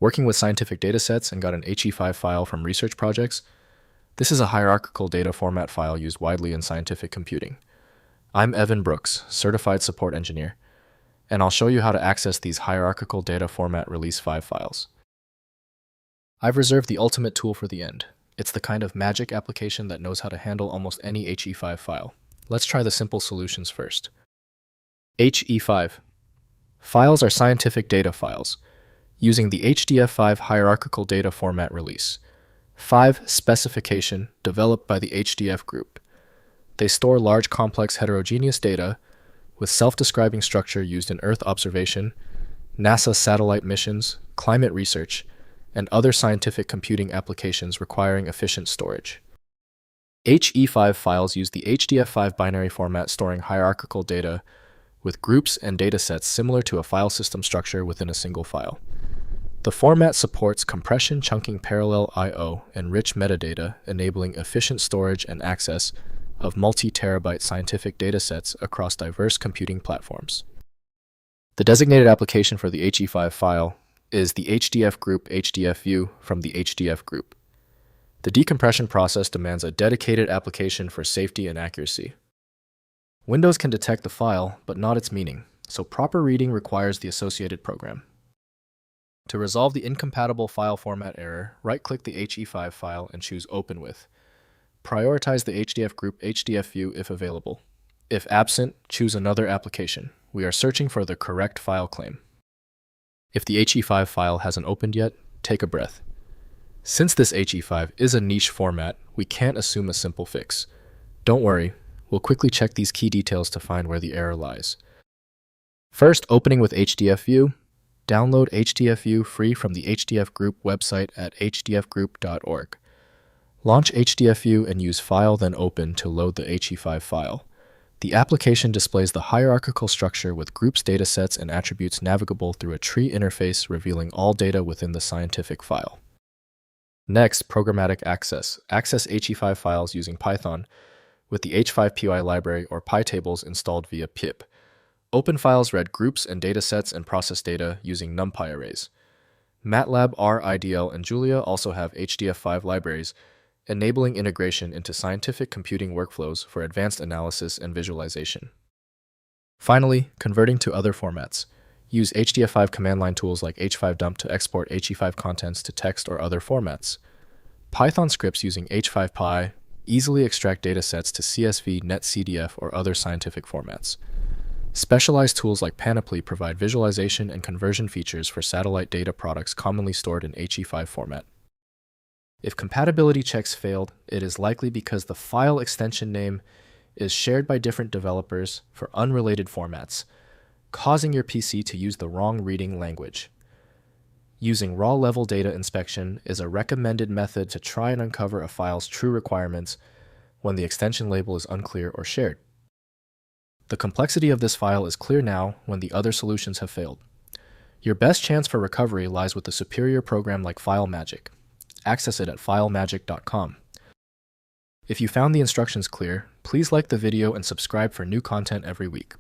Working with scientific datasets and got an HE5 file from research projects? This is a hierarchical data format file used widely in scientific computing. I'm Evan Brooks, Certified Support Engineer, and I'll show you how to access these hierarchical data format release 5 files. I've reserved the ultimate tool for the end. It's the kind of magic application that knows how to handle almost any HE5 file. Let's try the simple solutions first. HE5. Files are scientific data files, using the HDF5 Hierarchical Data Format release. 5 specification developed by the HDF Group. They store large complex heterogeneous data with self-describing structure used in Earth observation, NASA satellite missions, climate research, and other scientific computing applications requiring efficient storage. HE5 files use the HDF5 binary format, storing hierarchical data with groups and datasets similar to a file system structure within a single file. The format supports compression, chunking, parallel I/O, and rich metadata, enabling efficient storage and access of multi-terabyte scientific datasets across diverse computing platforms. The designated application for the HE5 file is the HDF Group HDFView from the HDF Group. The decompression process demands a dedicated application for safety and accuracy. Windows can detect the file, but not its meaning, so proper reading requires the associated program. To resolve the incompatible file format error, right-click the HE5 file and choose Open With. Prioritize the HDF Group HDFView if available. If absent, choose another application. We are searching for the correct file claim. If the HE5 file hasn't opened yet, take a breath. Since this HE5 is a niche format, we can't assume a simple fix. Don't worry, we'll quickly check these key details to find where the error lies. First, opening with HDFView. Download HDFView free from the HDF Group website at hdfgroup.org. Launch HDFView and use File then Open to load the HE5 file. The application displays the hierarchical structure with groups, datasets, and attributes navigable through a tree interface revealing all data within the scientific file. Next, Programmatic Access. Access HE5 files using Python with the H5 library or PyTables installed via pip. Open files, read groups and datasets, and process data using NumPy arrays. MATLAB, R, IDL, and Julia also have HDF5 libraries, enabling integration into scientific computing workflows for advanced analysis and visualization. Finally, converting to other formats. Use HDF5 command line tools like H5dump to export HE5 contents to text or other formats. Python scripts using H5Py easily extract datasets to CSV, NetCDF, or other scientific formats. Specialized tools like Panoply provide visualization and conversion features for satellite data products commonly stored in HE5 format. If compatibility checks failed, it is likely because the file extension name is shared by different developers for unrelated formats, causing your PC to use the wrong reading language. Using raw-level data inspection is a recommended method to try and uncover a file's true requirements when the extension label is unclear or shared. The complexity of this file is clear now when the other solutions have failed. Your best chance for recovery lies with a superior program like FileMagick. Access it at filemagick.com. If you found the instructions clear, please like the video and subscribe for new content every week.